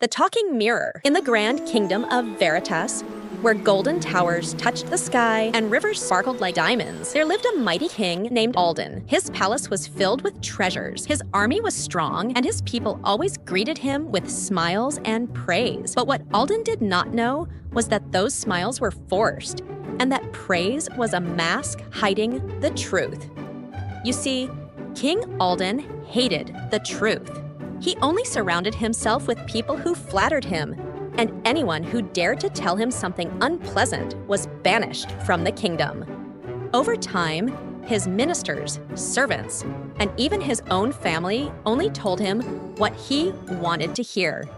The Talking Mirror. In the grand kingdom of Veritas, where golden towers touched the sky and rivers sparkled like diamonds, there lived a mighty king named Alden. His palace was filled with treasures. His army was strong, and his people always greeted him with smiles and praise. But what Alden did not know was that those smiles were forced, and that praise was a mask hiding the truth. You see, King Alden hated the truth. He only surrounded himself with people who flattered him, and anyone who dared to tell him something unpleasant was banished from the kingdom. Over time, his ministers, servants, and even his own family only told him what he wanted to hear.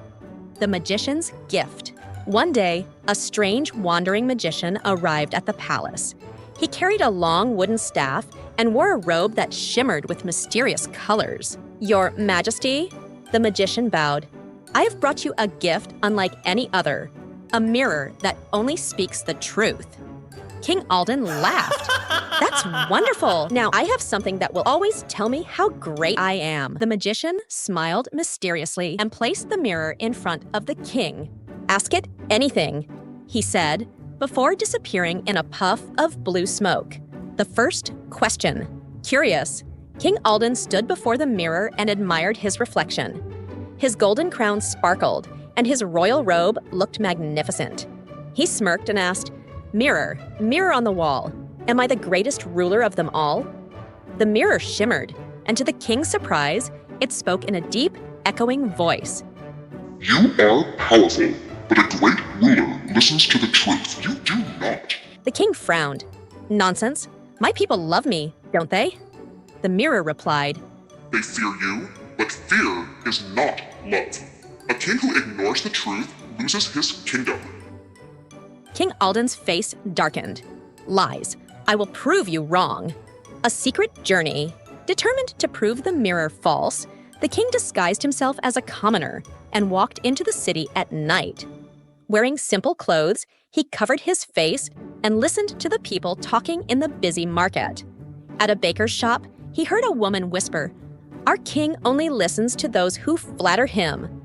The magician's gift. One day, a strange wandering magician arrived at the palace. He carried a long wooden staff and wore a robe that shimmered with mysterious colors. "Your Majesty," the magician bowed, "I have brought you a gift unlike any other, a mirror that only speaks the truth." King Alden laughed. "That's wonderful. Now I have something that will always tell me how great I am." The magician smiled mysteriously and placed the mirror in front of the king. "Ask it anything," he said, before disappearing in a puff of blue smoke. The first question. Curious, King Alden stood before the mirror and admired his reflection. His golden crown sparkled, and his royal robe looked magnificent. He smirked and asked, "Mirror, mirror on the wall, am I the greatest ruler of them all?" The mirror shimmered, and to the king's surprise, it spoke in a deep, echoing voice. "You are powerful, but a great ruler listens to the truth. You do not." The king frowned. "Nonsense. My people love me, don't they?" The mirror replied, "They fear you, but fear is not love. A king who ignores the truth loses his kingdom." King Alden's face darkened. "Lies. I will prove you wrong." A secret journey. Determined to prove the mirror false, the king disguised himself as a commoner and walked into the city at night. Wearing simple clothes, he covered his face and listened to the people talking in the busy market. At a baker's shop, he heard a woman whisper, "Our king only listens to those who flatter him."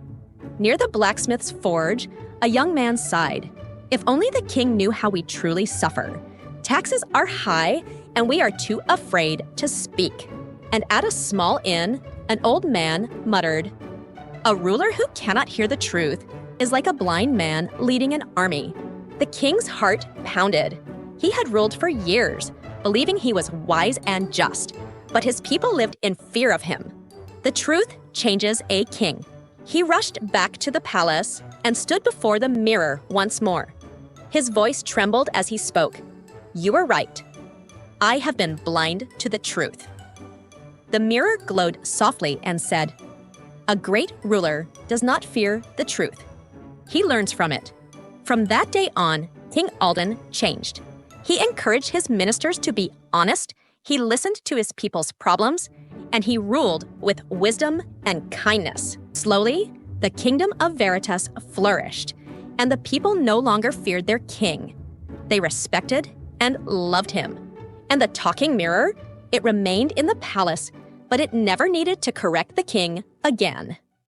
Near the blacksmith's forge, a young man sighed. "If only the king knew how we truly suffer. Taxes are high, and we are too afraid to speak." And at a small inn, an old man muttered, "A ruler who cannot hear the truth is like a blind man leading an army." The king's heart pounded. He had ruled for years, believing he was wise and just, but his people lived in fear of him. The truth changes a king. He rushed back to the palace and stood before the mirror once more. His voice trembled as he spoke. "You were right. I have been blind to the truth." The mirror glowed softly and said, "A great ruler does not fear the truth. He learns from it." From that day on, King Alden changed. He encouraged his ministers to be honest, he listened to his people's problems, and he ruled with wisdom and kindness. Slowly, the kingdom of Veritas flourished, and the people no longer feared their king. They respected and loved him. And the talking mirror, it remained in the palace, but it never needed to correct the king again.